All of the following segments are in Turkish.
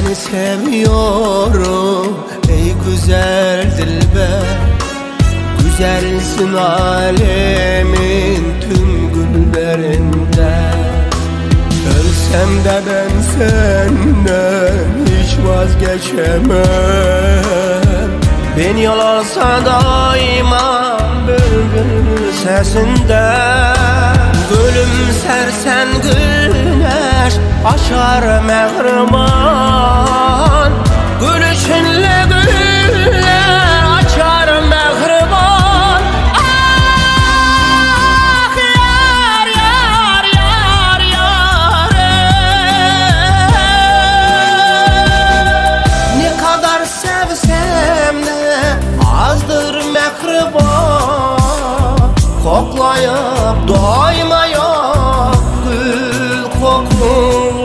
seni seviyorum ey güzel dilber. Güzelsin alemin tüm güllerinde. Ölsem de ben senden hiç vazgeçemem. Beni yol alsa daima bülbül sesinde. Gülümsersen güneş açar mehriban. Gülüşünle güller açar mehriban. Ah yar yar yar yar, ne kadar sevsem de azdır mehriban. Koklayıp doymayan gül kokun.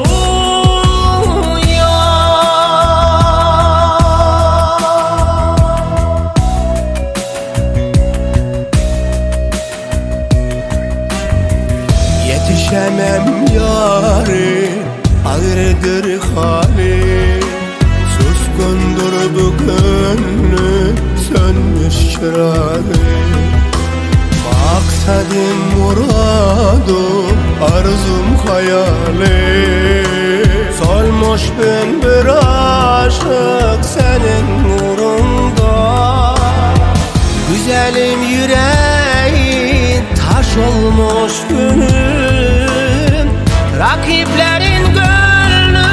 Yetişemem yarim, ayrıdır halim. Suskundur bu gönlüm, sönmüş çırağım. Maksadım, muradım, arzum, hayalim. Solmuş bin bir aşık senin nurunda. Güzelim yüreğin taş olmuş gülüm. Rakiplerin gönlü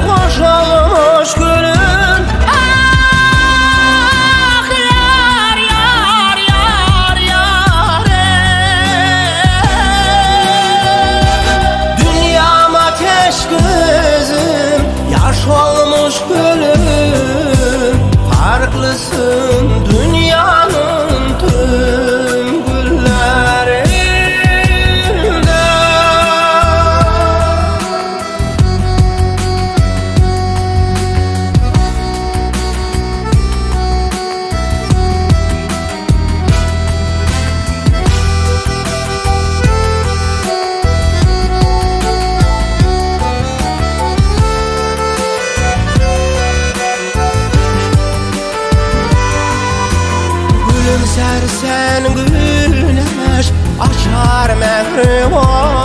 hoş olmuş gülüm. Ah yar yar yar yar, dünyam ateş gözüm, yaş olmuş gülüm. Farklısın dünyanın tüm güllerinde. Gülümsersen güneş açar mehriban.